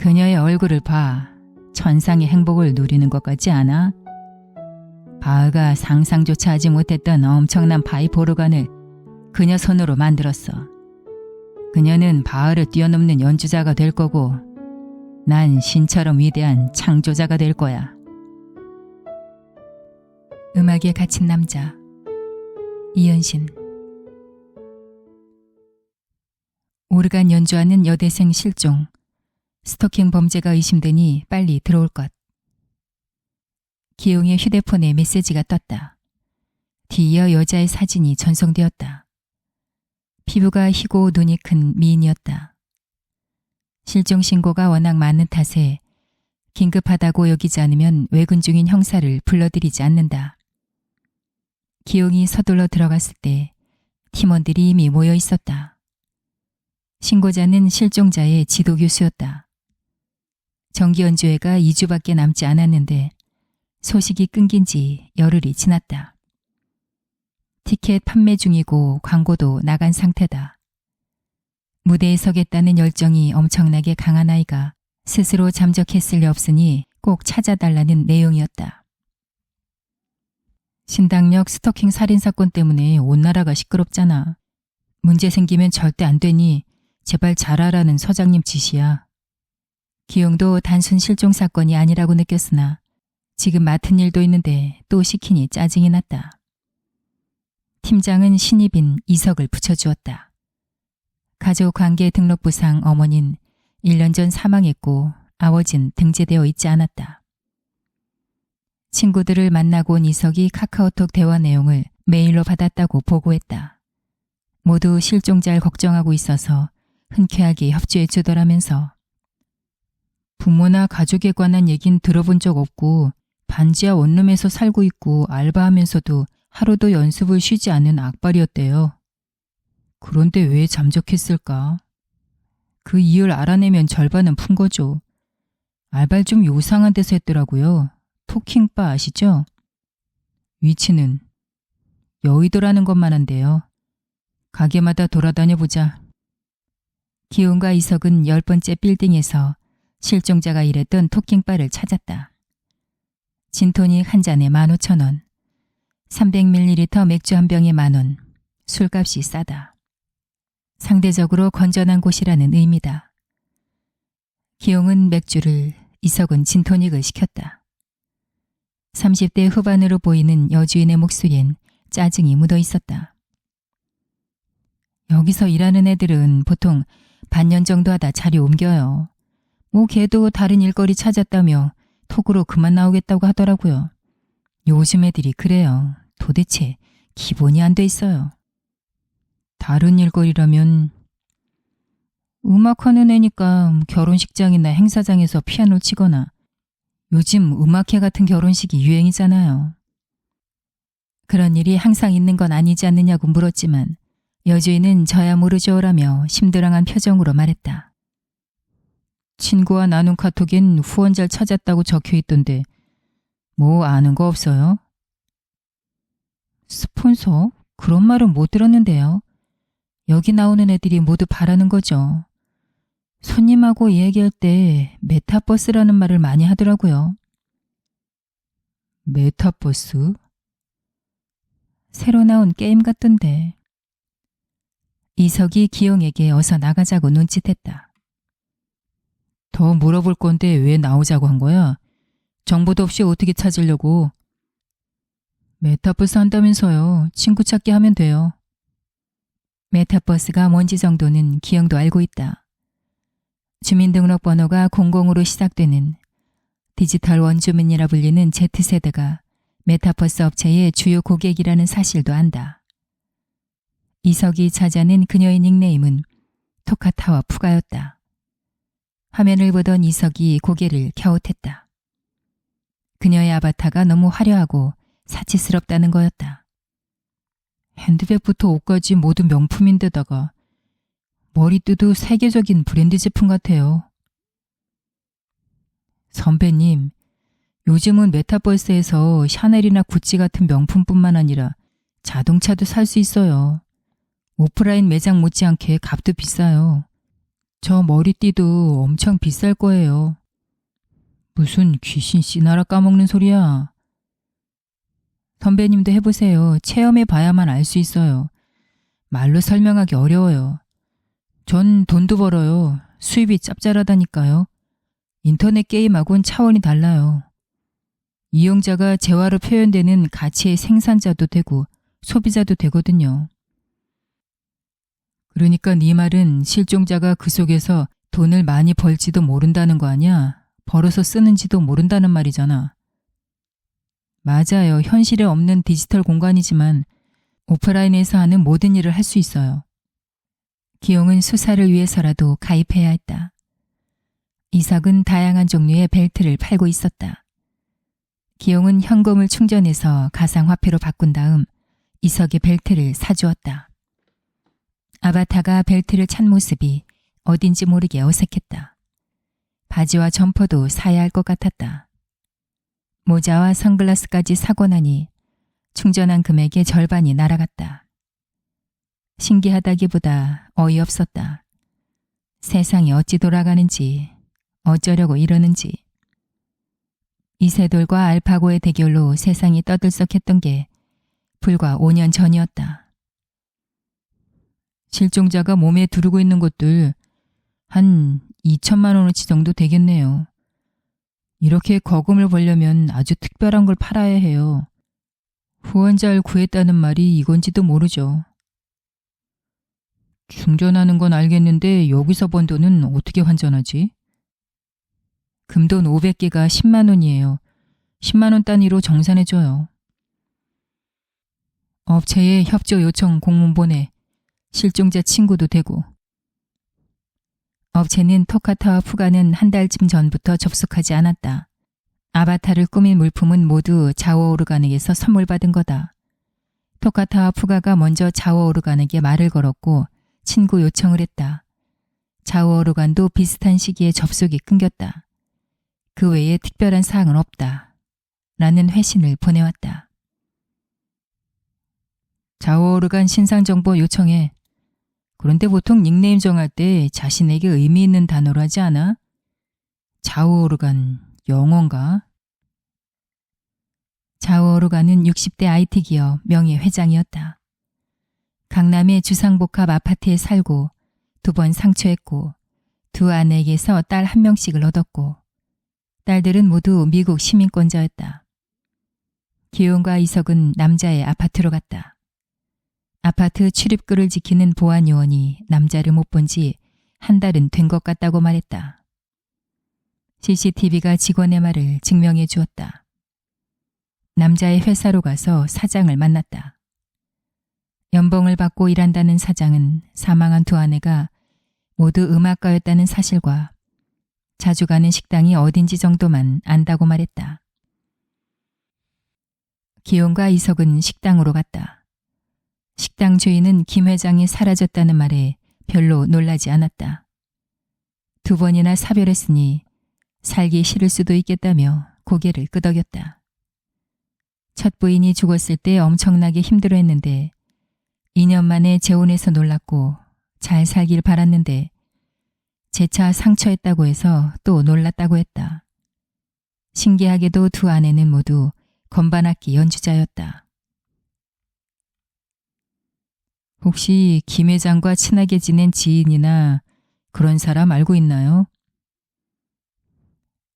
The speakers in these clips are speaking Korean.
그녀의 얼굴을 봐. 천상의 행복을 누리는 것 같지 않아? 바흐가 상상조차 하지 못했던 엄청난 파이프 오르간을 그녀 손으로 만들었어. 그녀는 바흐를 뛰어넘는 연주자가 될 거고 난 신처럼 위대한 창조자가 될 거야. 음악에 갇힌 남자 이현신. 오르간 연주하는 여대생 실종. 스토킹 범죄가 의심되니 빨리 들어올 것. 기용의 휴대폰에 메시지가 떴다. 뒤이어 여자의 사진이 전송되었다. 피부가 희고 눈이 큰 미인이었다. 실종 신고가 워낙 많은 탓에 긴급하다고 여기지 않으면 외근 중인 형사를 불러들이지 않는다. 기용이 서둘러 들어갔을 때 팀원들이 이미 모여 있었다. 신고자는 실종자의 지도 교수였다. 정기연주회가 2주밖에 남지 않았는데 소식이 끊긴 지 열흘이 지났다. 티켓 판매 중이고 광고도 나간 상태다. 무대에 서겠다는 열정이 엄청나게 강한 아이가 스스로 잠적했을 리 없으니 꼭 찾아달라는 내용이었다. 신당역 스토킹 살인사건 때문에 온 나라가 시끄럽잖아. 문제 생기면 절대 안 되니 제발 잘하라는 서장님 지시야. 기용도 단순 실종 사건이 아니라고 느꼈으나 지금 맡은 일도 있는데 또 시키니 짜증이 났다. 팀장은 신입인 이석을 붙여주었다. 가족관계 등록부상 어머닌 1년 전 사망했고 아버진 등재되어 있지 않았다. 친구들을 만나고 온 이석이 카카오톡 대화 내용을 메일로 받았다고 보고했다. 모두 실종자를 걱정하고 있어서 흔쾌하게 협조해 주더라면서 부모나 가족에 관한 얘긴 들어본 적 없고 반지하 원룸에서 살고 있고 알바하면서도 하루도 연습을 쉬지 않은 악발이었대요. 그런데 왜 잠적했을까? 그 이유를 알아내면 절반은 푼 거죠. 알바를 좀 요상한 데서 했더라고요. 토킹바 아시죠? 위치는 여의도라는 것만 한데요. 가게마다 돌아다녀보자. 기훈과 이석은 10번째 빌딩에서 실종자가 일했던 토킹바를 찾았다. 진토닉 한 잔에 15,000원, 300ml 맥주 한 병에 10,000원, 술값이 싸다. 상대적으로 건전한 곳이라는 의미다. 기용은 맥주를, 이석은 진토닉을 시켰다. 30대 후반으로 보이는 여주인의 목소리엔 짜증이 묻어 있었다. 여기서 일하는 애들은 보통 반년 정도 하다 자리 옮겨요. 뭐 걔도 다른 일거리 찾았다며 톡으로 그만 나오겠다고 하더라고요. 요즘 애들이 그래요. 도대체 기본이 안 돼 있어요. 다른 일거리라면 음악하는 애니까 결혼식장이나 행사장에서 피아노를 치거나 요즘 음악회 같은 결혼식이 유행이잖아요. 그런 일이 항상 있는 건 아니지 않느냐고 물었지만 여주인은 저야 모르죠라며 심드렁한 표정으로 말했다. 친구와 나눈 카톡엔 후원자를 찾았다고 적혀있던데 뭐 아는 거 없어요? 스폰서? 그런 말은 못 들었는데요. 여기 나오는 애들이 모두 바라는 거죠. 손님하고 얘기할 때 메타버스라는 말을 많이 하더라고요. 메타버스? 새로 나온 게임 같던데. 이석이 기용에게 어서 나가자고 눈짓했다. 더 물어볼 건데 왜 나오자고 한 거야? 정보도 없이 어떻게 찾으려고? 메타버스 한다면서요. 친구 찾기 하면 돼요. 메타버스가 뭔지 정도는 기영도 알고 있다. 주민등록번호가 00으로 시작되는 디지털 원주민이라 불리는 Z세대가 메타버스 업체의 주요 고객이라는 사실도 안다. 이석이 찾아낸 그녀의 닉네임은 토카타와 푸가였다. 화면을 보던 이석이 고개를 갸웃했다. 그녀의 아바타가 너무 화려하고 사치스럽다는 거였다. 핸드백부터 옷까지 모두 명품인데다가 머리띠도 세계적인 브랜드 제품 같아요. 선배님, 요즘은 메타버스에서 샤넬이나 구찌 같은 명품뿐만 아니라 자동차도 살 수 있어요. 오프라인 매장 못지않게 값도 비싸요. 저 머리띠도 엄청 비쌀 거예요. 무슨 귀신 씨나라 까먹는 소리야. 선배님도 해보세요. 체험해 봐야만 알 수 있어요. 말로 설명하기 어려워요. 전 돈도 벌어요. 수입이 짭짤하다니까요. 인터넷 게임하고는 차원이 달라요. 이용자가 재화로 표현되는 가치의 생산자도 되고 소비자도 되거든요. 그러니까 네 말은 실종자가 그 속에서 돈을 많이 벌지도 모른다는 거 아니야? 벌어서 쓰는지도 모른다는 말이잖아. 맞아요. 현실에 없는 디지털 공간이지만 오프라인에서 하는 모든 일을 할 수 있어요. 기용은 수사를 위해서라도 가입해야 했다. 이석은 다양한 종류의 벨트를 팔고 있었다. 기용은 현금을 충전해서 가상화폐로 바꾼 다음 이석의 벨트를 사주었다. 아바타가 벨트를 찬 모습이 어딘지 모르게 어색했다. 바지와 점퍼도 사야 할 것 같았다. 모자와 선글라스까지 사고 나니 충전한 금액의 절반이 날아갔다. 신기하다기보다 어이없었다. 세상이 어찌 돌아가는지, 어쩌려고 이러는지. 이세돌과 알파고의 대결로 세상이 떠들썩했던 게 불과 5년 전이었다. 실종자가 몸에 두르고 있는 것들 한 2천만 원어치 정도 되겠네요. 이렇게 거금을 벌려면 아주 특별한 걸 팔아야 해요. 후원자를 구했다는 말이 이건지도 모르죠. 충전하는 건 알겠는데 여기서 번 돈은 어떻게 환전하지? 금돈 500개가 10만 원이에요. 10만 원 단위로 정산해줘요. 업체에 협조 요청 공문 보내. 실종자 친구도 되고. 업체는 토카타와 푸가는 한 달쯤 전부터 접속하지 않았다. 아바타를 꾸민 물품은 모두 자오 오르간에게서 선물 받은 거다. 토카타와 푸가가 먼저 자오 오르간에게 말을 걸었고 친구 요청을 했다. 자오 오르간도 비슷한 시기에 접속이 끊겼다. 그 외에 특별한 사항은 없다. 라는 회신을 보내왔다. 자오 오르간 신상정보 요청해. 그런데 보통 닉네임 정할 때 자신에게 의미 있는 단어로 하지 않아? 자오 오르간 영어인가? 자오 오르간은 60대 IT 기업 명예회장이었다. 강남의 주상복합 아파트에 살고 2번 상처했고 두 아내에게서 딸 1명씩을 얻었고 딸들은 모두 미국 시민권자였다. 기용과 이석은 남자의 아파트로 갔다. 아파트 출입구를 지키는 보안 요원이 남자를 못 본 지 한 달은 된 것 같다고 말했다. CCTV가 직원의 말을 증명해 주었다. 남자의 회사로 가서 사장을 만났다. 연봉을 받고 일한다는 사장은 사망한 두 아내가 모두 음악가였다는 사실과 자주 가는 식당이 어딘지 정도만 안다고 말했다. 기용과 이석은 식당으로 갔다. 식당 주인은 김 회장이 사라졌다는 말에 별로 놀라지 않았다. 2번이나 사별했으니 살기 싫을 수도 있겠다며 고개를 끄덕였다. 첫 부인이 죽었을 때 엄청나게 힘들어했는데 2년 만에 재혼해서 놀랐고 잘 살길 바랐는데 재차 상처했다고 해서 또 놀랐다고 했다. 신기하게도 두 아내는 모두 건반악기 연주자였다. 혹시 김 회장과 친하게 지낸 지인이나 그런 사람 알고 있나요?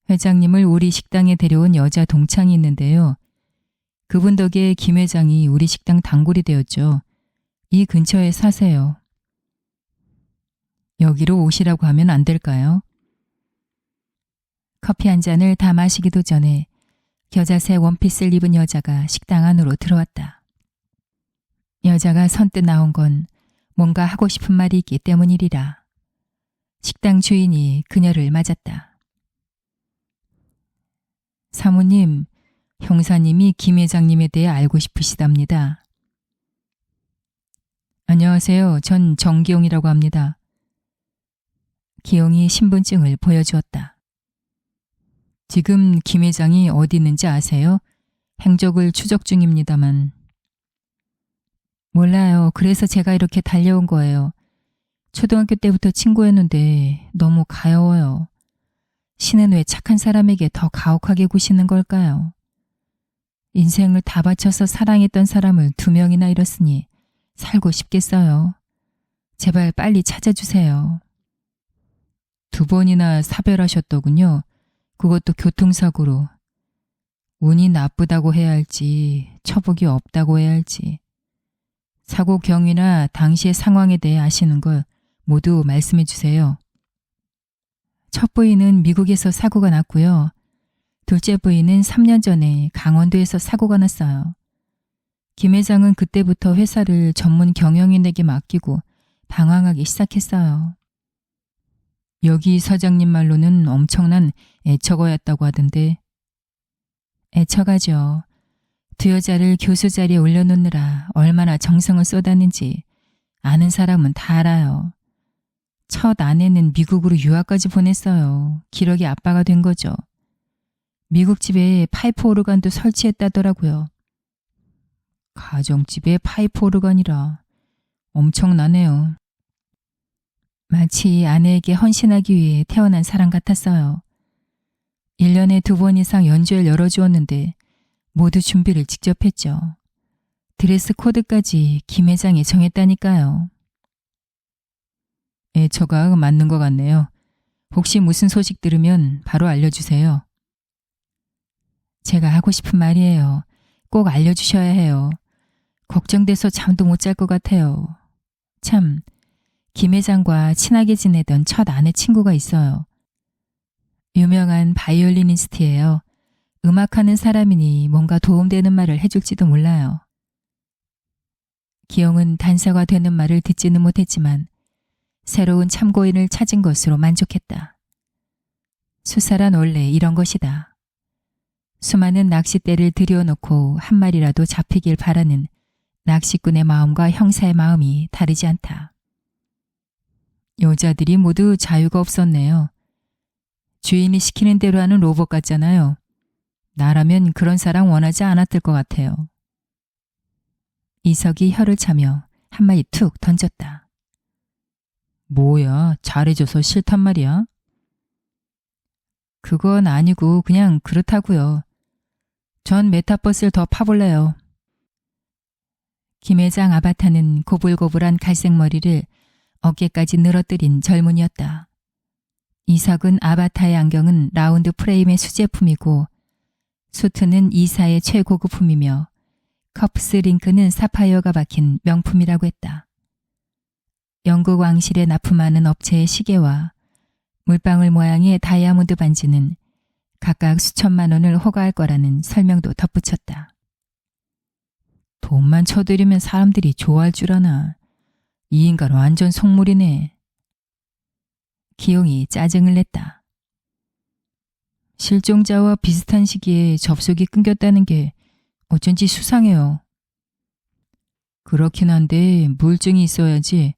회장님을 우리 식당에 데려온 여자 동창이 있는데요. 그분 덕에 김 회장이 우리 식당 단골이 되었죠. 이 근처에 사세요. 여기로 오시라고 하면 안 될까요? 커피 한 잔을 다 마시기도 전에 겨자색 원피스를 입은 여자가 식당 안으로 들어왔다. 여자가 선뜻 나온 건 뭔가 하고 싶은 말이 있기 때문이리라. 식당 주인이 그녀를 맞았다. 사모님, 형사님이 김 회장님에 대해 알고 싶으시답니다. 안녕하세요. 전 정기용이라고 합니다. 기용이 신분증을 보여주었다. 지금 김 회장이 어디 있는지 아세요? 행적을 추적 중입니다만. 몰라요. 그래서 제가 이렇게 달려온 거예요. 초등학교 때부터 친구였는데 너무 가여워요. 신은 왜 착한 사람에게 더 가혹하게 구시는 걸까요? 인생을 다 바쳐서 사랑했던 사람을 2명이나 잃었으니 살고 싶겠어요. 제발 빨리 찾아주세요. 2번이나 사별하셨더군요. 그것도 교통사고로. 운이 나쁘다고 해야 할지 처복이 없다고 해야 할지. 사고 경위나 당시의 상황에 대해 아시는 걸 모두 말씀해 주세요. 첫 부인은 미국에서 사고가 났고요. 둘째 부인은 3년 전에 강원도에서 사고가 났어요. 김 회장은 그때부터 회사를 전문 경영인에게 맡기고 방황하기 시작했어요. 여기 사장님 말로는 엄청난 애처거였다고 하던데. 애처가죠. 2 여자를 교수 자리에 올려놓느라 얼마나 정성을 쏟았는지 아는 사람은 다 알아요. 첫 아내는 미국으로 유학까지 보냈어요. 기러기 아빠가 된 거죠. 미국 집에 파이프 오르간도 설치했다더라고요. 가정집에 파이프 오르간이라 엄청나네요. 마치 아내에게 헌신하기 위해 태어난 사람 같았어요. 1년에 2번 이상 연주회를 열어주었는데 모두 준비를 직접 했죠. 드레스 코드까지 김 회장이 정했다니까요. 애처가 맞는 것 같네요. 혹시 무슨 소식 들으면 바로 알려주세요. 제가 하고 싶은 말이에요. 꼭 알려주셔야 해요. 걱정돼서 잠도 못 잘 것 같아요. 참, 김 회장과 친하게 지내던 첫 아내 친구가 있어요. 유명한 바이올리니스트예요. 음악하는 사람이니 뭔가 도움되는 말을 해줄지도 몰라요. 기영은 단서가 되는 말을 듣지는 못했지만 새로운 참고인을 찾은 것으로 만족했다. 수사란 원래 이런 것이다. 수많은 낚싯대를 들여놓고 한 마리라도 잡히길 바라는 낚시꾼의 마음과 형사의 마음이 다르지 않다. 여자들이 모두 자유가 없었네요. 주인이 시키는 대로 하는 로봇 같잖아요. 나라면 그런 사람 원하지 않았을 것 같아요. 이석이 혀를 차며 한마디 툭 던졌다. 뭐야, 잘해줘서 싫단 말이야? 그건 아니고 그냥 그렇다고요. 전 메타버스를 더 파볼래요. 김 회장 아바타는 고불고불한 갈색 머리를 어깨까지 늘어뜨린 젊은이였다. 이석은 아바타의 안경은 라운드 프레임의 수제품이고 수트는 이사의 최고급품이며 커프스 링크는 사파이어가 박힌 명품이라고 했다. 영국 왕실에 납품하는 업체의 시계와 물방울 모양의 다이아몬드 반지는 각각 수천만 원을 호가할 거라는 설명도 덧붙였다. 돈만 쳐들이면 사람들이 좋아할 줄 아나. 이 인간 완전 속물이네. 기용이 짜증을 냈다. 실종자와 비슷한 시기에 접속이 끊겼다는 게 어쩐지 수상해요. 그렇긴 한데 물증이 있어야지.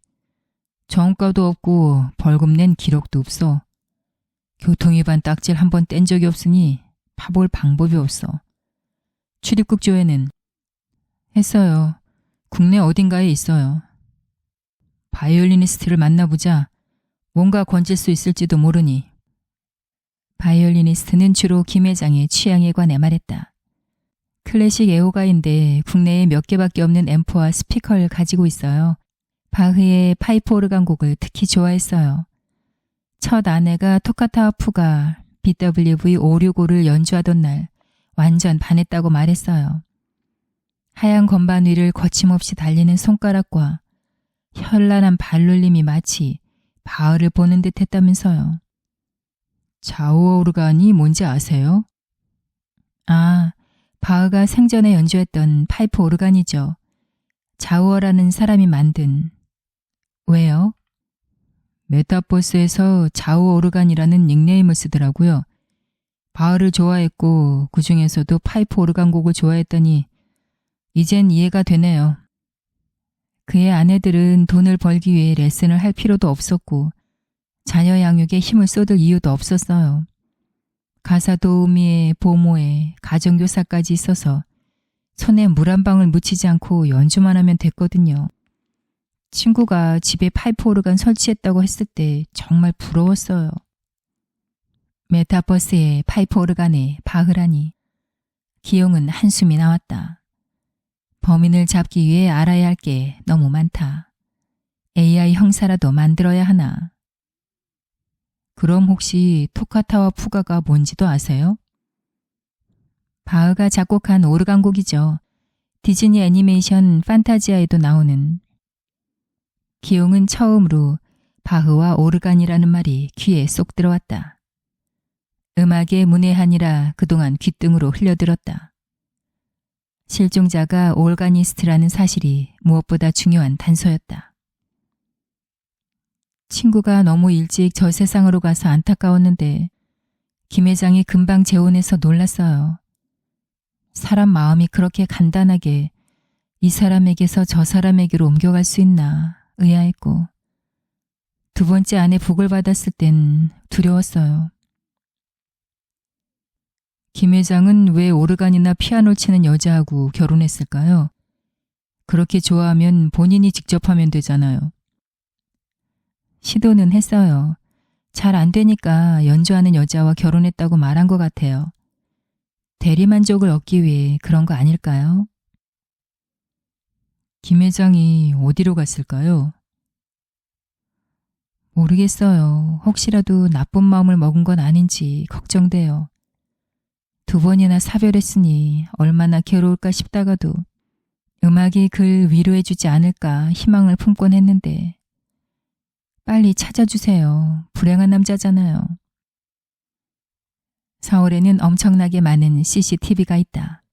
정가도 없고 벌금 낸 기록도 없어. 교통위반 딱지를 한 번 뗀 적이 없으니 파볼 방법이 없어. 출입국 조회는 했어요. 국내 어딘가에 있어요. 바이올리니스트를 만나보자. 뭔가 건질 수 있을지도 모르니. 바이올리니스트는 주로 김 회장의 취향에 관해 말했다. 클래식 애호가인데 국내에 몇 개밖에 없는 앰프와 스피커를 가지고 있어요. 바흐의 파이프 오르간 곡을 특히 좋아했어요. 첫 아내가 토카타 푸가 BWV 565를 연주하던 날 완전 반했다고 말했어요. 하얀 건반 위를 거침없이 달리는 손가락과 현란한 발놀림이 마치 바흐를 보는 듯 했다면서요. 좌우 오르간이 뭔지 아세요? 아, 바흐가 생전에 연주했던 파이프 오르간이죠. 자우어라는 사람이 만든. 왜요? 메타버스에서 자우 오르간이라는 닉네임을 쓰더라고요. 바흐를 좋아했고 그 중에서도 파이프 오르간 곡을 좋아했더니 이젠 이해가 되네요. 그의 아내들은 돈을 벌기 위해 레슨을 할 필요도 없었고 자녀 양육에 힘을 쏟을 이유도 없었어요. 가사 도우미에 보모에 가정교사까지 있어서 손에 물 한 방울 묻히지 않고 연주만 하면 됐거든요. 친구가 집에 파이프 오르간 설치했다고 했을 때 정말 부러웠어요. 메타버스에 파이프 오르간에 바흐라니. 기용은 한숨이 나왔다. 범인을 잡기 위해 알아야 할 게 너무 많다. AI 형사라도 만들어야 하나. 그럼 혹시 토카타와 푸가가 뭔지도 아세요? 바흐가 작곡한 오르간 곡이죠. 디즈니 애니메이션 판타지아에도 나오는. 기용은 처음으로 바흐와 오르간이라는 말이 귀에 쏙 들어왔다. 음악의 문외한이라 그동안 귓등으로 흘려들었다. 실종자가 올가니스트라는 사실이 무엇보다 중요한 단서였다. 친구가 너무 일찍 저 세상으로 가서 안타까웠는데 김 회장이 금방 재혼해서 놀랐어요. 사람 마음이 그렇게 간단하게 이 사람에게서 저 사람에게로 옮겨갈 수 있나 의아했고 두 번째 아내 복을 받았을 땐 두려웠어요. 김 회장은 왜 오르간이나 피아노를 치는 여자하고 결혼했을까요? 그렇게 좋아하면 본인이 직접 하면 되잖아요. 시도는 했어요. 잘 안 되니까 연주하는 여자와 결혼했다고 말한 것 같아요. 대리만족을 얻기 위해 그런 거 아닐까요? 김 회장이 어디로 갔을까요? 모르겠어요. 혹시라도 나쁜 마음을 먹은 건 아닌지 걱정돼요. 두 번이나 사별했으니 얼마나 괴로울까 싶다가도 음악이 그를 위로해주지 않을까 희망을 품곤 했는데 빨리 찾아주세요. 불행한 남자잖아요. 서울에는 엄청나게 많은 CCTV가 있다.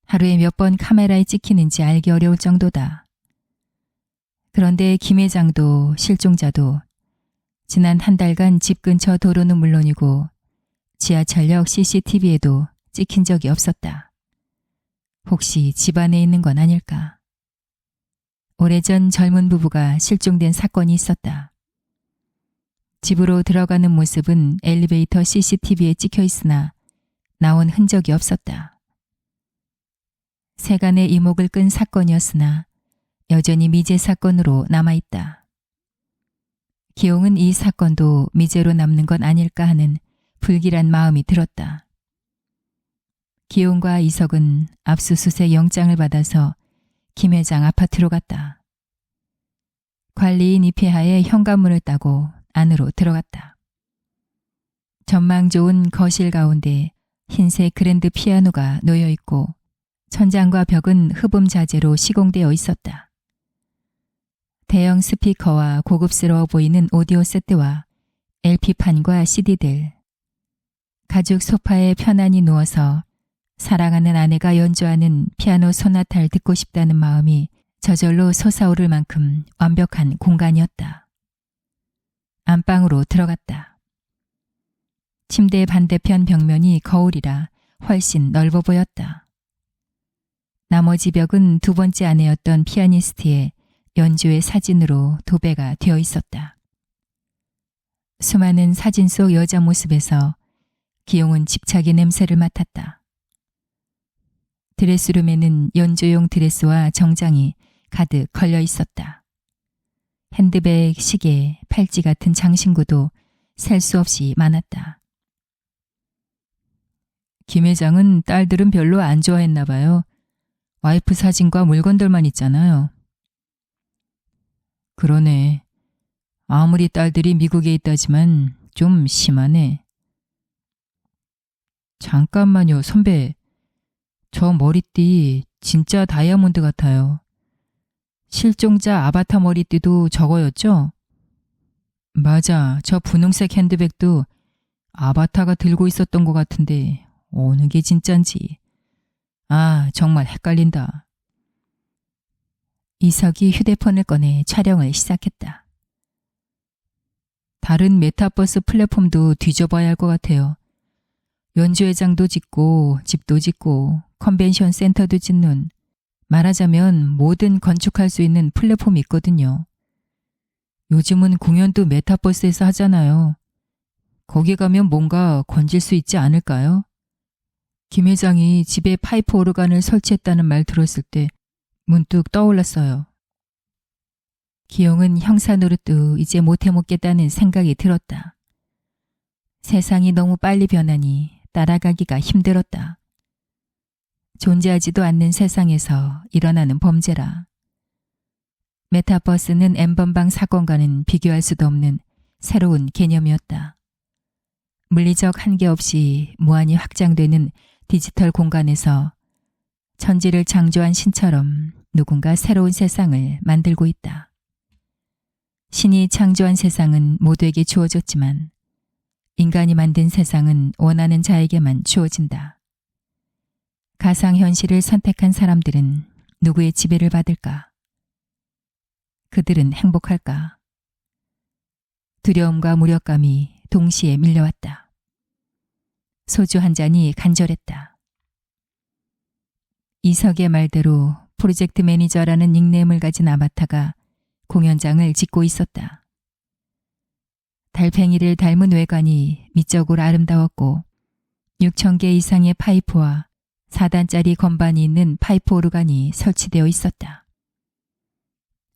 하루에 몇 번 카메라에 찍히는지 알기 어려울 정도다. 그런데 김 회장도 실종자도 지난 한 달간 집 근처 도로는 물론이고 지하철역 CCTV에도 찍힌 적이 없었다. 혹시 집안에 있는 건 아닐까? 오래전 젊은 부부가 실종된 사건이 있었다. 집으로 들어가는 모습은 엘리베이터 CCTV에 찍혀 있으나 나온 흔적이 없었다. 세간의 이목을 끈 사건이었으나 여전히 미제 사건으로 남아있다. 기용은 이 사건도 미제로 남는 건 아닐까 하는 불길한 마음이 들었다. 기용과 이석은 압수수색 영장을 받아서 김 회장 아파트로 갔다. 관리인 이폐하에 현관문을 따고 안으로 들어갔다. 전망 좋은 거실 가운데 흰색 그랜드 피아노가 놓여있고 천장과 벽은 흡음 자재로 시공되어 있었다. 대형 스피커와 고급스러워 보이는 오디오 세트와 LP판과 CD들. 가죽 소파에 편안히 누워서 사랑하는 아내가 연주하는 피아노 소나타를 듣고 싶다는 마음이 저절로 솟아오를 만큼 완벽한 공간이었다. 안방으로 들어갔다. 침대 반대편 벽면이 거울이라 훨씬 넓어 보였다. 나머지 벽은 두 번째 아내였던 피아니스트의 연주의 사진으로 도배가 되어 있었다. 수많은 사진 속 여자 모습에서 기용은 집착의 냄새를 맡았다. 드레스룸에는 연주용 드레스와 정장이 가득 걸려 있었다. 핸드백, 시계, 팔찌 같은 장신구도 셀 수 없이 많았다. 김 회장은 딸들은 별로 안 좋아했나 봐요. 와이프 사진과 물건들만 있잖아요. 그러네. 아무리 딸들이 미국에 있다지만 좀 심하네. 잠깐만요, 선배. 저 머리띠 진짜 다이아몬드 같아요. 실종자 아바타 머리띠도 저거였죠? 맞아. 저 분홍색 핸드백도 아바타가 들고 있었던 것 같은데 어느 게 진짠지. 아, 정말 헷갈린다. 이석이 휴대폰을 꺼내 촬영을 시작했다. 다른 메타버스 플랫폼도 뒤져봐야 할 것 같아요. 연주회장도 짓고 집도 짓고 컨벤션 센터도 짓는, 말하자면 뭐든 건축할 수 있는 플랫폼이 있거든요. 요즘은 공연도 메타버스에서 하잖아요. 거기 가면 뭔가 건질 수 있지 않을까요? 김 회장이 집에 파이프 오르간을 설치했다는 말 들었을 때 문득 떠올랐어요. 기용은 형사 노릇도 이제 못해먹겠다는 생각이 들었다. 세상이 너무 빨리 변하니 따라가기가 힘들었다. 존재하지도 않는 세상에서 일어나는 범죄라. 메타버스는 N번방 사건과는 비교할 수도 없는 새로운 개념이었다. 물리적 한계 없이 무한히 확장되는 디지털 공간에서 천지를 창조한 신처럼 누군가 새로운 세상을 만들고 있다. 신이 창조한 세상은 모두에게 주어졌지만 인간이 만든 세상은 원하는 자에게만 주어진다. 가상현실을 선택한 사람들은 누구의 지배를 받을까? 그들은 행복할까? 두려움과 무력감이 동시에 밀려왔다. 소주 한 잔이 간절했다. 이석의 말대로 프로젝트 매니저라는 닉네임을 가진 아바타가 공연장을 짓고 있었다. 달팽이를 닮은 외관이 미적으로 아름다웠고 6,000개 이상의 파이프와 4단짜리 건반이 있는 파이프 오르간이 설치되어 있었다.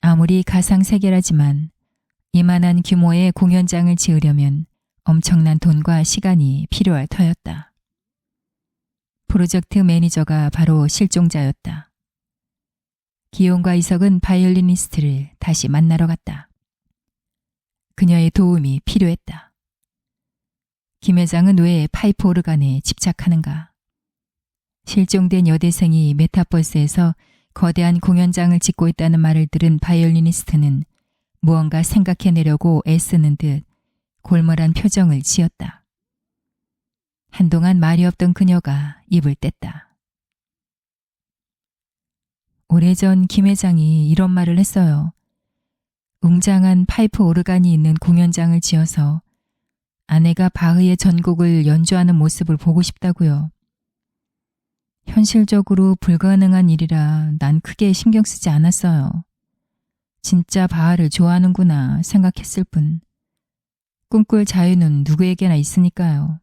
아무리 가상세계라지만 이만한 규모의 공연장을 지으려면 엄청난 돈과 시간이 필요할 터였다. 프로젝트 매니저가 바로 실종자였다. 기용과 이석은 바이올리니스트를 다시 만나러 갔다. 그녀의 도움이 필요했다. 김 회장은 왜 파이프 오르간에 집착하는가? 실종된 여대생이 메타버스에서 거대한 공연장을 짓고 있다는 말을 들은 바이올리니스트는 무언가 생각해내려고 애쓰는 듯 골몰한 표정을 지었다. 한동안 말이 없던 그녀가 입을 뗐다. 오래전 김 회장이 이런 말을 했어요. 웅장한 파이프 오르간이 있는 공연장을 지어서 아내가 바흐의 전곡을 연주하는 모습을 보고 싶다고요. 현실적으로 불가능한 일이라 난 크게 신경 쓰지 않았어요. 진짜 바하를 좋아하는구나 생각했을 뿐. 꿈꿀 자유는 누구에게나 있으니까요.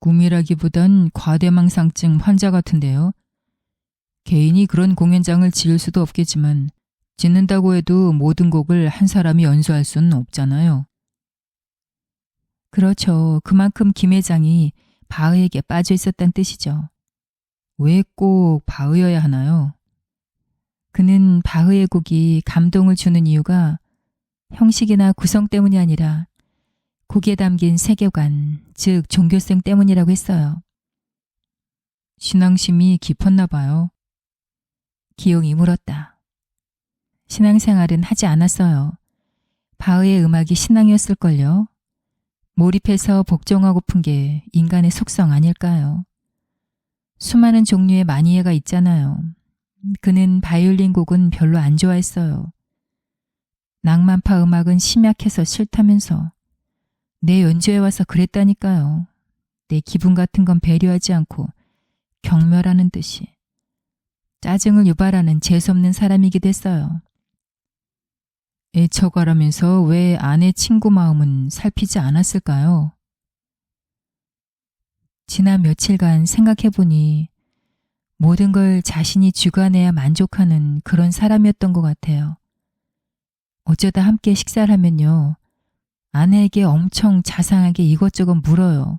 꿈이라기보단 과대망상증 환자 같은데요. 개인이 그런 공연장을 지을 수도 없겠지만 짓는다고 해도 모든 곡을 한 사람이 연주할 수는 없잖아요. 그렇죠. 그만큼 김 회장이 바흐에게 빠져 있었단 뜻이죠. 왜 꼭 바흐여야 하나요? 그는 바흐의 곡이 감동을 주는 이유가 형식이나 구성 때문이 아니라 곡에 담긴 세계관, 즉 종교성 때문이라고 했어요. 신앙심이 깊었나 봐요. 기용이 물었다. 신앙생활은 하지 않았어요. 바흐의 음악이 신앙이었을걸요. 몰입해서 복종하고픈 게 인간의 속성 아닐까요? 수많은 종류의 마니에가 있잖아요. 그는 바이올린 곡은 별로 안 좋아했어요. 낭만파 음악은 심약해서 싫다면서. 내 연주에 와서 그랬다니까요. 내 기분 같은 건 배려하지 않고 경멸하는 듯이. 짜증을 유발하는 재수없는 사람이기도 했어요. 애처가라면서 왜 아내 친구 마음은 살피지 않았을까요? 지난 며칠간 생각해보니 모든 걸 자신이 주관해야 만족하는 그런 사람이었던 것 같아요. 어쩌다 함께 식사를 하면요. 아내에게 엄청 자상하게 이것저것 물어요.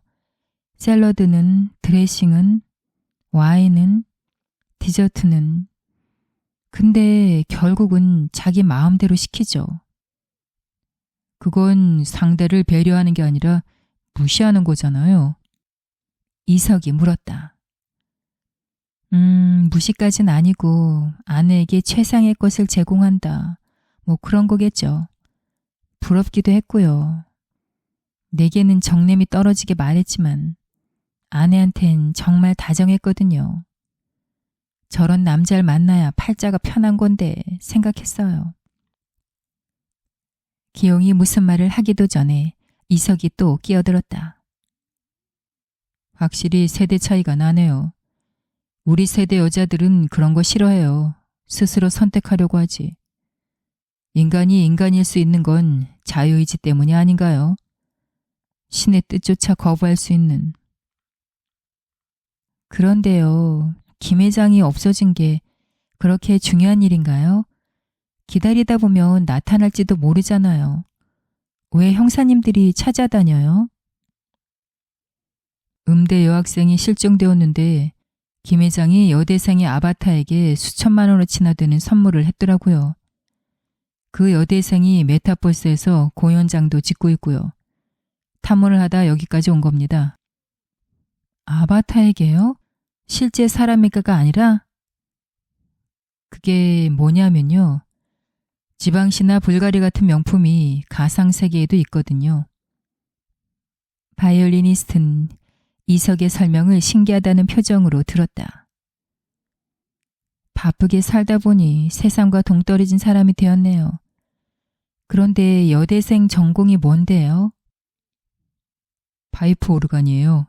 샐러드는, 드레싱은, 와인은, 디저트는. 근데 결국은 자기 마음대로 시키죠. 그건 상대를 배려하는 게 아니라 무시하는 거잖아요. 이석이 물었다. 무시까진 아니고 아내에게 최상의 것을 제공한다. 뭐 그런 거겠죠. 부럽기도 했고요. 내게는 정냄이 떨어지게 말했지만 아내한텐 정말 다정했거든요. 저런 남자를 만나야 팔자가 편한 건데 생각했어요. 기용이 무슨 말을 하기도 전에 이석이 또 끼어들었다. 확실히 세대 차이가 나네요. 우리 세대 여자들은 그런 거 싫어해요. 스스로 선택하려고 하지. 인간이 인간일 수 있는 건 자유의지 때문이 아닌가요? 신의 뜻조차 거부할 수 있는. 그런데요. 김 회장이 없어진 게 그렇게 중요한 일인가요? 기다리다 보면 나타날지도 모르잖아요. 왜 형사님들이 찾아다녀요? 음대 여학생이 실종되었는데 김 회장이 여대생의 아바타에게 수천만 원어치나 되는 선물을 했더라고요. 그 여대생이 메타버스에서 공연장도 짓고 있고요. 탐문을 하다 여기까지 온 겁니다. 아바타에게요? 실제 사람일까가 아니라? 그게 뭐냐면요. 지방시나 불가리 같은 명품이 가상세계에도 있거든요. 바이올리니스트는 이석의 설명을 신기하다는 표정으로 들었다. 바쁘게 살다 보니 세상과 동떨어진 사람이 되었네요. 그런데 여대생 전공이 뭔데요? 파이프 오르간이에요.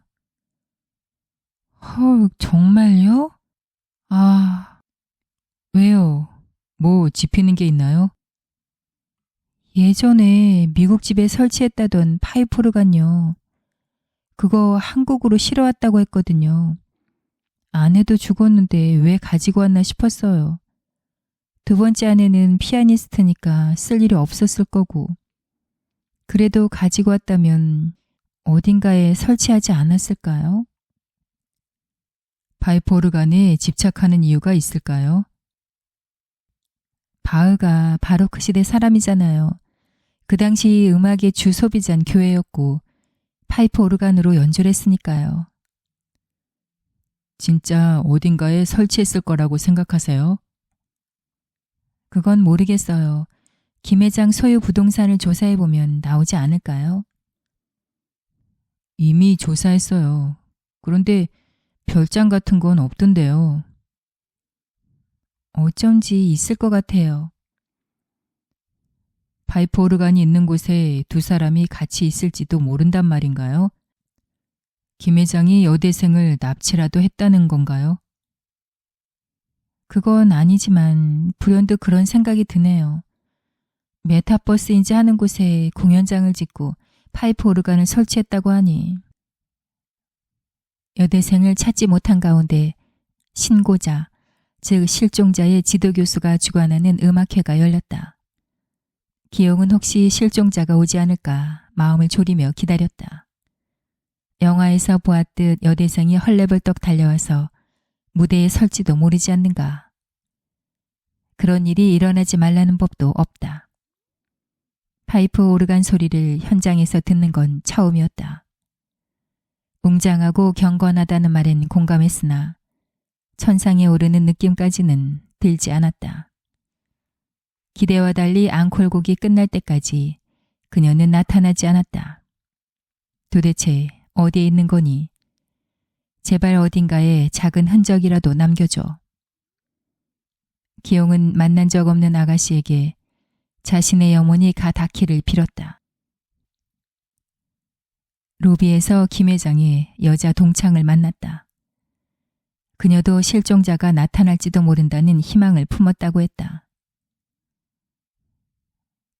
헐, 정말요? 아, 왜요? 뭐 집히는 게 있나요? 예전에 미국 집에 설치했다던 파이프 오르간요. 그거 한국으로 실어왔다고 했거든요. 아내도 죽었는데 왜 가지고 왔나 싶었어요. 두 번째 아내는 피아니스트니까 쓸 일이 없었을 거고. 그래도 가지고 왔다면 어딘가에 설치하지 않았을까요? 파이프 오르간에 집착하는 이유가 있을까요? 바흐가 바로크 시대 사람이잖아요. 그 당시 음악의 주 소비자는 교회였고 파이프 오르간으로 연주를 했으니까요. 진짜 어딘가에 설치했을 거라고 생각하세요? 그건 모르겠어요. 김 회장 소유 부동산을 조사해보면 나오지 않을까요? 이미 조사했어요. 그런데 별장 같은 건 없던데요. 어쩐지 있을 것 같아요. 파이프 오르간이 있는 곳에 두 사람이 같이 있을지도 모른단 말인가요? 김 회장이 여대생을 납치라도 했다는 건가요? 그건 아니지만 불현듯 그런 생각이 드네요. 메타버스인지 하는 곳에 공연장을 짓고 파이프 오르간을 설치했다고 하니 여대생을 찾지 못한 가운데 신고자, 즉 실종자의 지도교수가 주관하는 음악회가 열렸다. 기용은 혹시 실종자가 오지 않을까 마음을 졸이며 기다렸다. 영화에서 보았듯 여대생이 헐레벌떡 달려와서 무대에 설지도 모르지 않는가. 그런 일이 일어나지 말라는 법도 없다. 파이프 오르간 소리를 현장에서 듣는 건 처음이었다. 웅장하고 경건하다는 말엔 공감했으나 천상에 오르는 느낌까지는 들지 않았다. 기대와 달리 앙콜곡이 끝날 때까지 그녀는 나타나지 않았다. 도대체 어디에 있는 거니? 제발 어딘가에 작은 흔적이라도 남겨줘. 기용은 만난 적 없는 아가씨에게 자신의 영혼이 가 닿기를 빌었다. 로비에서 김 회장이 여자 동창을 만났다. 그녀도 실종자가 나타날지도 모른다는 희망을 품었다고 했다.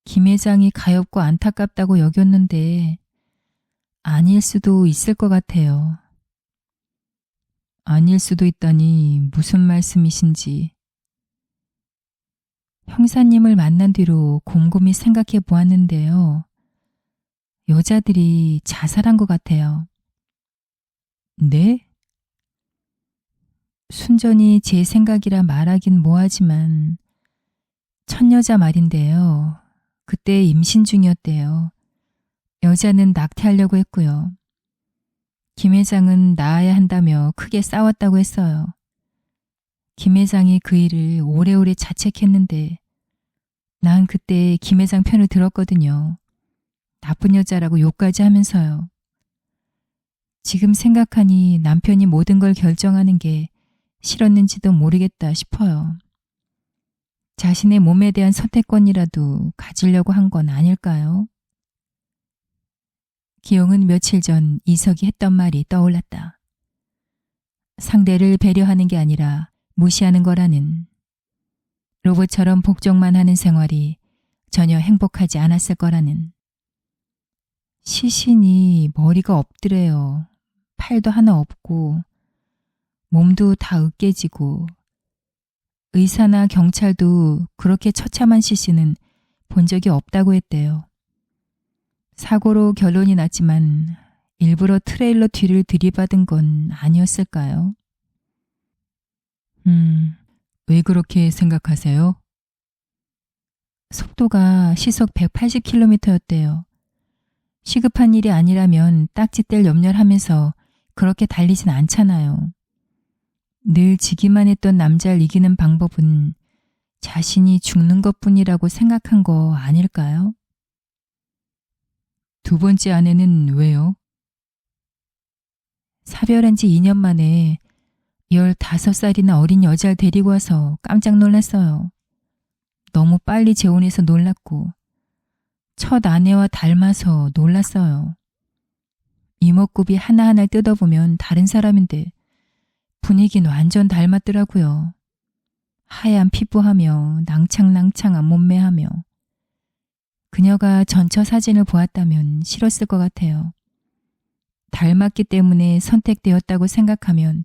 김 회장이 가엾고 안타깝다고 여겼는데 아닐 수도 있을 것 같아요. 아닐 수도 있다니 무슨 말씀이신지. 형사님을 만난 뒤로 곰곰이 생각해 보았는데요. 여자들이 자살한 것 같아요. 네? 순전히 제 생각이라 말하긴 뭐하지만 첫 여자 말인데요. 그때 임신 중이었대요. 여자는 낙태하려고 했고요. 김 회장은 낳아야 한다며 크게 싸웠다고 했어요. 김 회장이 그 일을 오래오래 자책했는데 난 그때 김 회장 편을 들었거든요. 나쁜 여자라고 욕까지 하면서요. 지금 생각하니 남편이 모든 걸 결정하는 게 싫었는지도 모르겠다 싶어요. 자신의 몸에 대한 선택권이라도 가지려고 한 건 아닐까요? 기용은 며칠 전 이석이 했던 말이 떠올랐다. 상대를 배려하는 게 아니라 무시하는 거라는. 로봇처럼 복종만 하는 생활이 전혀 행복하지 않았을 거라는. 시신이 머리가 없더래요. 팔도 하나 없고 몸도 다 으깨지고 의사나 경찰도 그렇게 처참한 시신은 본 적이 없다고 했대요. 사고로 결론이 났지만 일부러 트레일러 뒤를 들이받은 건 아니었을까요? 왜 그렇게 생각하세요? 속도가 시속 180km였대요. 시급한 일이 아니라면 딱지 뗄 염려를 하면서 그렇게 달리진 않잖아요. 늘 지기만 했던 남자를 이기는 방법은 자신이 죽는 것뿐이라고 생각한 거 아닐까요? 두 번째 아내는 왜요? 사별한 지 2년 만에 15살이나 어린 여자를 데리고 와서 깜짝 놀랐어요. 너무 빨리 재혼해서 놀랐고 첫 아내와 닮아서 놀랐어요. 이목구비 하나하나 뜯어보면 다른 사람인데 분위기는 완전 닮았더라고요. 하얀 피부하며 낭창낭창한 몸매하며 그녀가 전처 사진을 보았다면 싫었을 것 같아요. 닮았기 때문에 선택되었다고 생각하면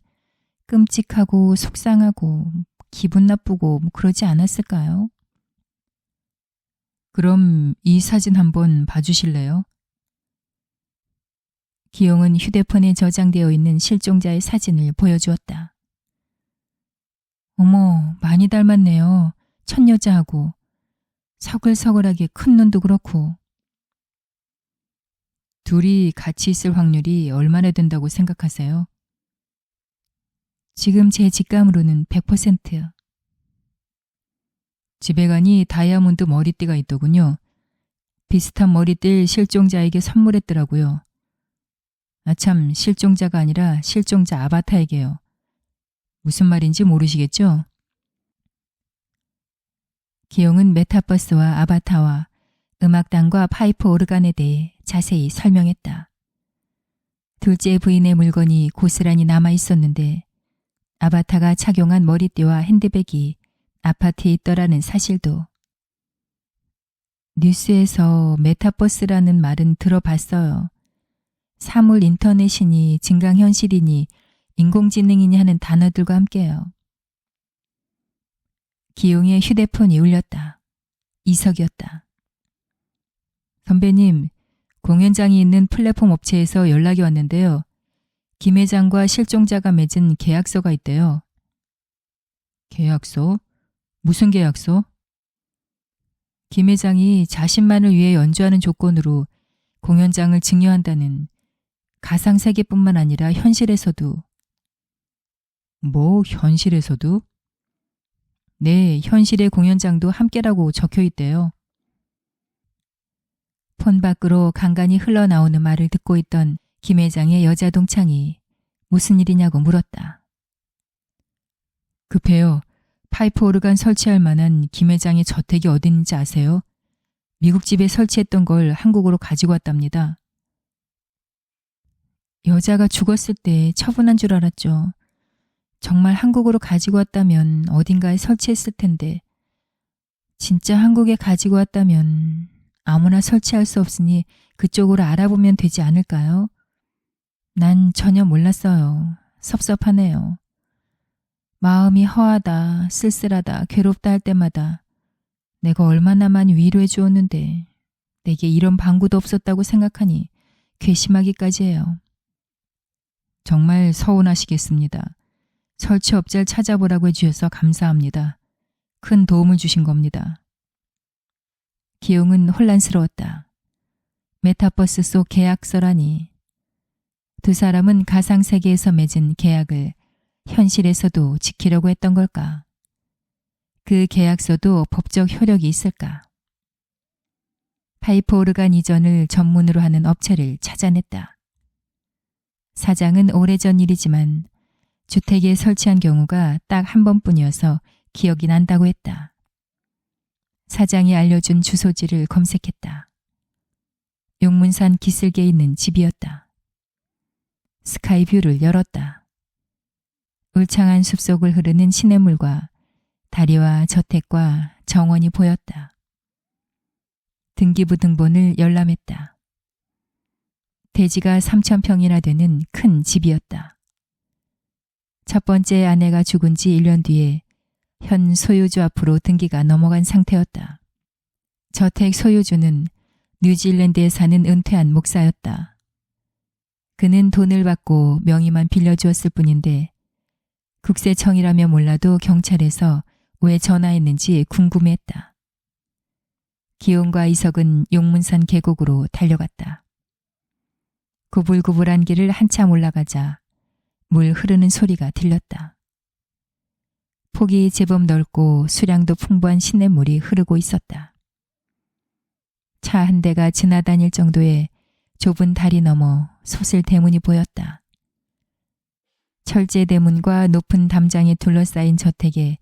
끔찍하고 속상하고 기분 나쁘고 그러지 않았을까요? 그럼 이 사진 한번 봐주실래요? 기용은 휴대폰에 저장되어 있는 실종자의 사진을 보여주었다. 어머, 많이 닮았네요. 첫 여자하고. 서글서글하게 큰 눈도 그렇고. 둘이 같이 있을 확률이 얼마나 된다고 생각하세요? 지금 제 직감으로는 100%. 집에 가니 다이아몬드 머리띠가 있더군요. 비슷한 머리띠를 실종자에게 선물했더라고요. 아참, 실종자가 아니라 실종자 아바타에게요. 무슨 말인지 모르시겠죠? 기용은 메타버스와 아바타와 음악단과 파이프 오르간에 대해 자세히 설명했다. 둘째 부인의 물건이 고스란히 남아 있었는데 아바타가 착용한 머리띠와 핸드백이 아파트에 있더라는 사실도. 뉴스에서 메타버스라는 말은 들어봤어요. 사물 인터넷이니 증강현실이니 인공지능이니 하는 단어들과 함께요. 기용의 휴대폰이 울렸다. 이석이었다. 선배님, 공연장이 있는 플랫폼 업체에서 연락이 왔는데요. 김 회장과 실종자가 맺은 계약서가 있대요. 계약서? 무슨 계약서? 김 회장이 자신만을 위해 연주하는 조건으로 공연장을 증여한다는 가상세계뿐만 아니라 현실에서도. 뭐 현실에서도? 네, 현실의 공연장도 함께라고 적혀 있대요. 폰 밖으로 간간히 흘러나오는 말을 듣고 있던 김 회장의 여자 동창이 무슨 일이냐고 물었다. 급해요. 파이프 오르간 설치할 만한 김 회장의 저택이 어디 있는지 아세요? 미국 집에 설치했던 걸 한국으로 가지고 왔답니다. 여자가 죽었을 때 처분한 줄 알았죠. 정말 한국으로 가지고 왔다면 어딘가에 설치했을 텐데 진짜 한국에 가지고 왔다면 아무나 설치할 수 없으니 그쪽으로 알아보면 되지 않을까요? 난 전혀 몰랐어요. 섭섭하네요. 마음이 허하다, 쓸쓸하다, 괴롭다 할 때마다 내가 얼마나 많이 위로해 주었는데 내게 이런 방구도 없었다고 생각하니 괘씸하기까지 해요. 정말 서운하시겠습니다. 설치업자를 찾아보라고 해주셔서 감사합니다. 큰 도움을 주신 겁니다. 기용은 혼란스러웠다. 메타버스 속 계약서라니. 두 사람은 가상세계에서 맺은 계약을 현실에서도 지키려고 했던 걸까? 그 계약서도 법적 효력이 있을까? 파이프 오르간 이전을 전문으로 하는 업체를 찾아냈다. 사장은 오래전 일이지만 주택에 설치한 경우가 딱 한 번뿐이어서 기억이 난다고 했다. 사장이 알려준 주소지를 검색했다. 용문산 기슭에 있는 집이었다. 스카이뷰를 열었다. 울창한 숲속을 흐르는 시냇물과 다리와 저택과 정원이 보였다. 등기부 등본을 열람했다. 대지가 3,000평이나 되는 큰 집이었다. 첫 번째 아내가 죽은 지 1년 뒤에 현 소유주 앞으로 등기가 넘어간 상태였다. 저택 소유주는 뉴질랜드에 사는 은퇴한 목사였다. 그는 돈을 받고 명의만 빌려주었을 뿐인데 국세청이라며 몰라도 경찰에서 왜 전화했는지 궁금했다. 기용과 이석은 용문산 계곡으로 달려갔다. 구불구불한 길을 한참 올라가자 물 흐르는 소리가 들렸다. 폭이 제법 넓고 수량도 풍부한 시냇물이 흐르고 있었다. 차 한 대가 지나다닐 정도의 좁은 다리 너머 솟을 대문이 보였다. 철제 대문과 높은 담장에 둘러싸인 저택에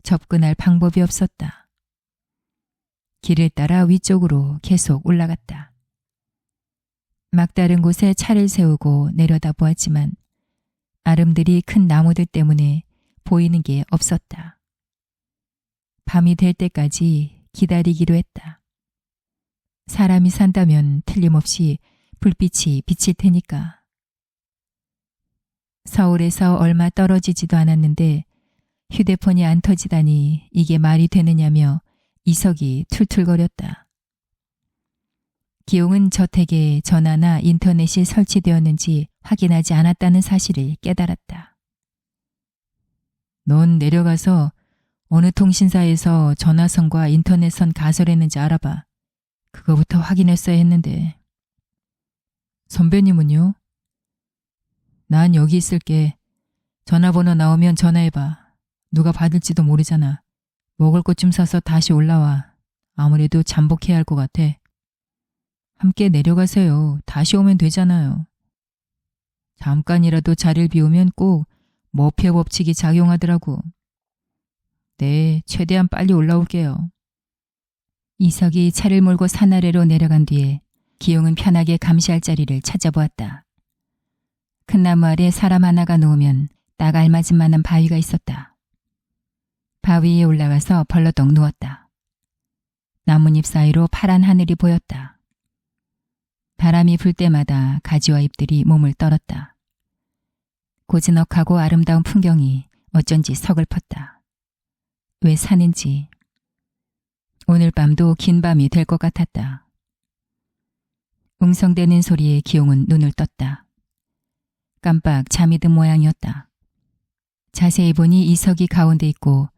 접근할 방법이 없었다. 길을 따라 위쪽으로 계속 올라갔다. 막다른 곳에 차를 세우고 내려다보았지만 아름드리 큰 나무들 때문에 보이는 게 없었다. 밤이 될 때까지 기다리기로 했다. 사람이 산다면 틀림없이 불빛이 비칠 테니까. 서울에서 얼마 떨어지지도 않았는데 휴대폰이 안 터지다니 이게 말이 되느냐며 이석이 툴툴거렸다. 기용은 저택에 전화나 인터넷이 설치되었는지 확인하지 않았다는 사실을 깨달았다. 넌 내려가서 어느 통신사에서 전화선과 인터넷선 가설했는지 알아봐. 그거부터 확인했어야 했는데. 선배님은요? 난 여기 있을게. 전화번호 나오면 전화해봐. 누가 받을지도 모르잖아. 먹을 것 좀 사서 다시 올라와. 아무래도 잠복해야 할 것 같아. 함께 내려가세요. 다시 오면 되잖아요. 잠깐이라도 자리를 비우면 꼭 머피의 법칙이 작용하더라고. 네, 최대한 빨리 올라올게요. 이석이 차를 몰고 산 아래로 내려간 뒤에 기용은 편하게 감시할 자리를 찾아보았다. 큰 나무 아래 사람 하나가 누우면 딱 알맞은 만한 바위가 있었다. 바위 위에 올라가서 벌러덩 누웠다. 나뭇잎 사이로 파란 하늘이 보였다. 바람이 불 때마다 가지와 잎들이 몸을 떨었다. 고즈넉하고 아름다운 풍경이 어쩐지 서글펐다. 왜 사는지. 오늘 밤도 긴 밤이 될 것 같았다. 웅성대는 소리에 기용은 눈을 떴다. 깜빡 잠이 든 모양이었다. 자세히 보니 이석이 가운데 있고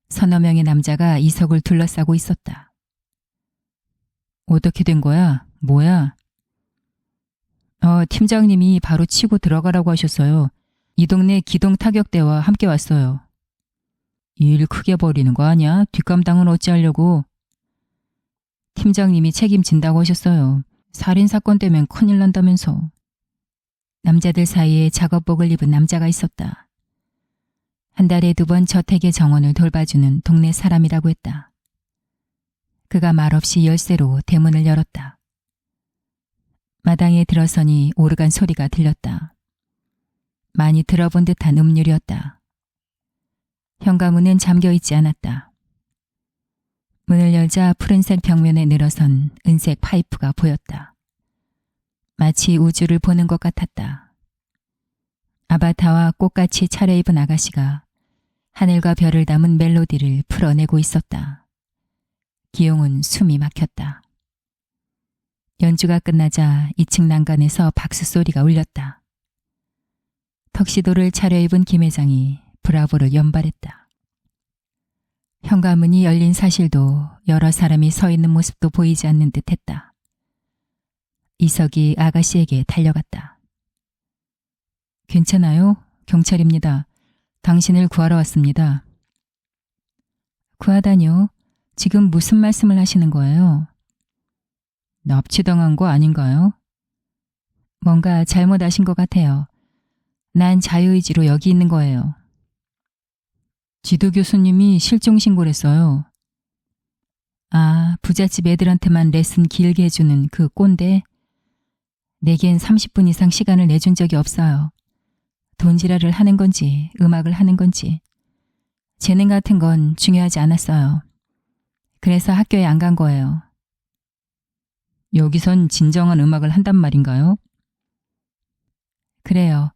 서너 명의 남자가 이석을 둘러싸고 있었다. 어떻게 된 거야? 뭐야? 팀장님이 바로 치고 들어가라고 하셨어요. 이 동네 기동타격대와 함께 왔어요. 일 크게 벌이는 거 아니야? 뒷감당은 어찌하려고? 팀장님이 책임진다고 하셨어요. 살인사건 때문에 큰일 난다면서. 남자들 사이에 작업복을 입은 남자가 있었다. 한 달에 2번 저택의 정원을 돌봐주는 동네 사람이라고 했다. 그가 말없이 열쇠로 대문을 열었다. 마당에 들어서니 오르간 소리가 들렸다. 많이 들어본 듯한 음률이었다. 현관문은 잠겨있지 않았다. 문을 열자 푸른색 벽면에 늘어선 은색 파이프가 보였다. 마치 우주를 보는 것 같았다. 아바타와 꽃같이 차려입은 아가씨가 하늘과 별을 담은 멜로디를 풀어내고 있었다. 기용은 숨이 막혔다. 연주가 끝나자 2층 난간에서 박수 소리가 울렸다. 턱시도를 차려입은 김 회장이 브라보를 연발했다. 현관문이 열린 사실도 여러 사람이 서 있는 모습도 보이지 않는 듯 했다. 이석이 아가씨에게 달려갔다. 괜찮아요? 경찰입니다. 당신을 구하러 왔습니다. 구하다뇨? 지금 무슨 말씀을 하시는 거예요? 납치당한 거 아닌가요? 뭔가 잘못하신 것 같아요. 난 자유의지로 여기 있는 거예요. 지도 교수님이 실종 신고를 했어요. 아, 부잣집 애들한테만 레슨 길게 해주는 그 꼰대? 내겐 30분 이상 시간을 내준 적이 없어요. 돈지랄을 하는 건지 음악을 하는 건지 재능 같은 건 중요하지 않았어요. 그래서 학교에 안 간 거예요. 여기선 진정한 음악을 한단 말인가요? 그래요.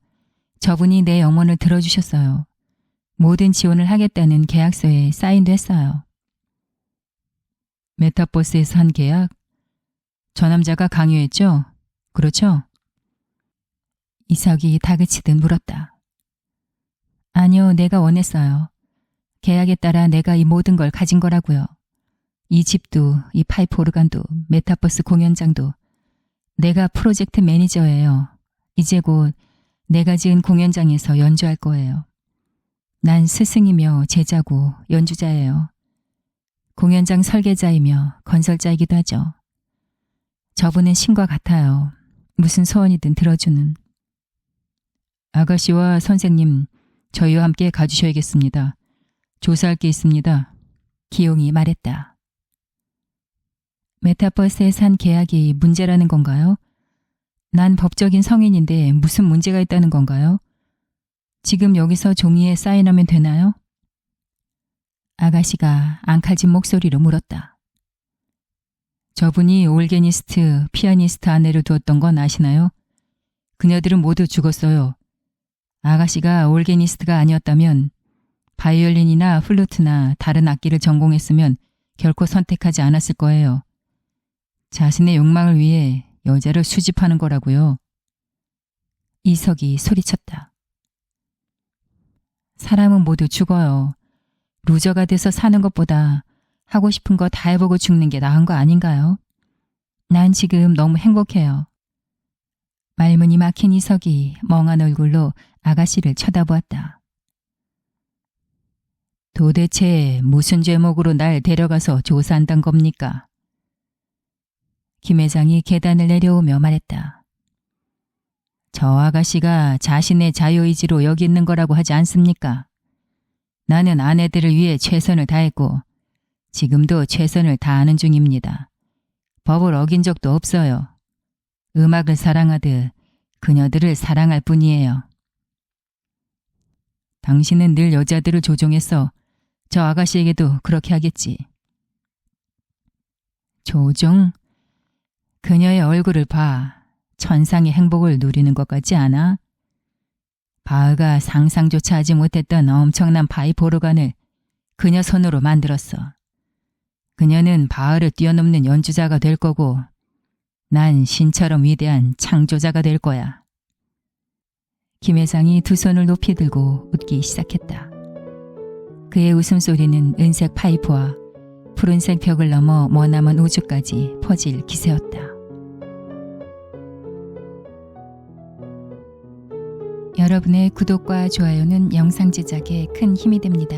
저분이 내 염원을 들어주셨어요. 모든 지원을 하겠다는 계약서에 사인도 했어요. 메타버스에서 한 계약? 저 남자가 강요했죠? 그렇죠? 이석이 다그치듯 물었다. 아니요, 내가 원했어요. 계약에 따라 내가 이 모든 걸 가진 거라고요. 이 집도, 이 파이프 오르간도, 메타버스 공연장도. 내가 프로젝트 매니저예요. 이제 곧 내가 지은 공연장에서 연주할 거예요. 난 스승이며 제자고 연주자예요. 공연장 설계자이며 건설자이기도 하죠. 저분은 신과 같아요. 무슨 소원이든 들어주는. 아가씨와 선생님, 저희와 함께 가주셔야겠습니다. 조사할 게 있습니다. 기용이 말했다. 메타버스에 산 계약이 문제라는 건가요? 난 법적인 성인인데 무슨 문제가 있다는 건가요? 지금 여기서 종이에 사인하면 되나요? 아가씨가 앙칼진 목소리로 물었다. 저분이 올게니스트, 피아니스트 아내를 두었던 건 아시나요? 그녀들은 모두 죽었어요. 아가씨가 올게니스트가 아니었다면 바이올린이나 플루트나 다른 악기를 전공했으면 결코 선택하지 않았을 거예요. 자신의 욕망을 위해 여자를 수집하는 거라고요. 이석이 소리쳤다. 사람은 모두 죽어요. 루저가 돼서 사는 것보다 하고 싶은 거 다 해보고 죽는 게 나은 거 아닌가요? 난 지금 너무 행복해요. 말문이 막힌 이석이 멍한 얼굴로 아가씨를 쳐다보았다. 도대체 무슨 죄목으로 날 데려가서 조사한단 겁니까? 김 회장이 계단을 내려오며 말했다. 저 아가씨가 자신의 자유의지로 여기 있는 거라고 하지 않습니까? 나는 아내들을 위해 최선을 다했고 지금도 최선을 다하는 중입니다. 법을 어긴 적도 없어요. 음악을 사랑하듯 그녀들을 사랑할 뿐이에요. 당신은 늘 여자들을 조종했어. 저 아가씨에게도 그렇게 하겠지. 조종? 그녀의 얼굴을 봐. 천상의 행복을 누리는 것 같지 않아? 바흐가 상상조차 하지 못했던 엄청난 파이프 오르간을 그녀 손으로 만들었어. 그녀는 바흐를 뛰어넘는 연주자가 될 거고 난 신처럼 위대한 창조자가 될 거야. 김 회장이 두 손을 높이 들고 웃기 시작했다. 그의 웃음소리는 은색 파이프와 푸른색 벽을 넘어 머나먼 우주까지 퍼질 기세였다. 여러분의 구독과 좋아요는 영상 제작에 큰 힘이 됩니다.